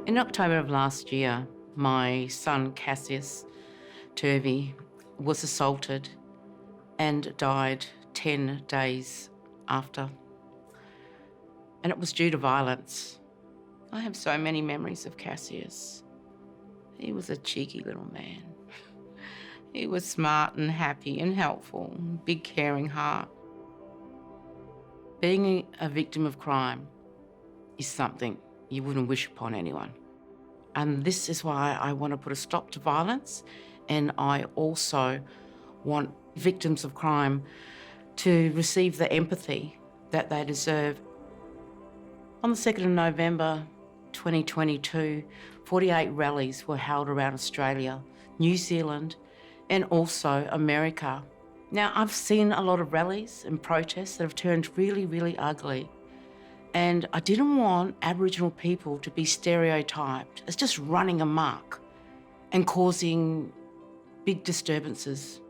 In October of last year, my son Cassius Turvey was assaulted and died 10 days after. And it was due to violence. I have so many memories of Cassius. He was a cheeky little man. He was smart and happy and helpful, big caring heart. Being a victim of crime is something you wouldn't wish upon anyone. And this is why I want to put a stop to violence, and I also want victims of crime to receive the empathy that they deserve. On the 2nd of November 2022, 48 rallies were held around Australia, New Zealand, and also America. Now, I've seen a lot of rallies and protests that have turned really, really ugly. And I didn't want Aboriginal people to be stereotyped as just running amok and causing big disturbances.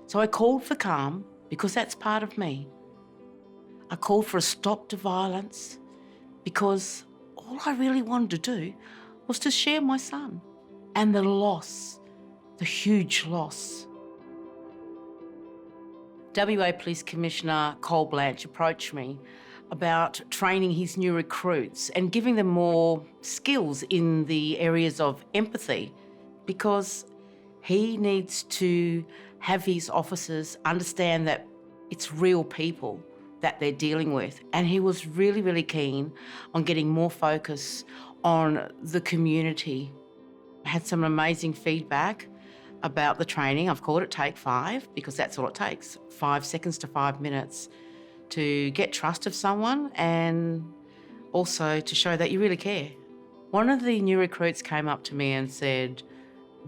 So I called for calm, because that's part of me. I called for a stop to violence, because all I really wanted to do was to share my son and the loss, the huge loss. WA Police Commissioner Cole Blanche approached me about training his new recruits and giving them more skills in the areas of empathy, because he needs to have his officers understand that it's real people that they're dealing with. And he was really, really keen on getting more focus on the community. I had some amazing feedback about the training. I've called it Take 5, because that's all it takes, 5 seconds to 5 minutes to get trust of someone and also to show that you really care. One of the new recruits came up to me and said,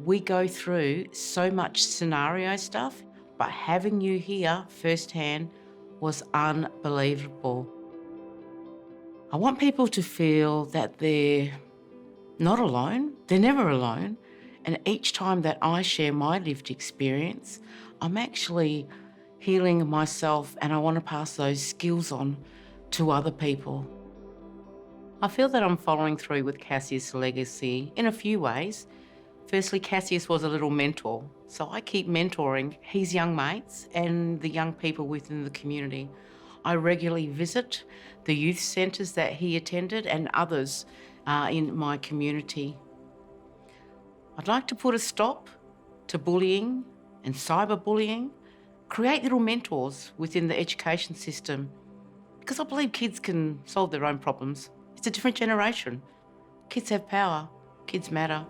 "We go through so much scenario stuff, but having you here firsthand was unbelievable." I want people to feel that they're not alone. They're never alone. And each time that I share my lived experience, I'm actually healing myself, and I want to pass those skills on to other people. I feel that I'm following through with Cassius' legacy in a few ways. Firstly, Cassius was a little mentor, so I keep mentoring his young mates and the young people within the community. I regularly visit the youth centres that he attended and others in my community. I'd like to put a stop to bullying and cyberbullying, create little mentors within the education system, because I believe kids can solve their own problems. It's a different generation. Kids have power. Kids matter.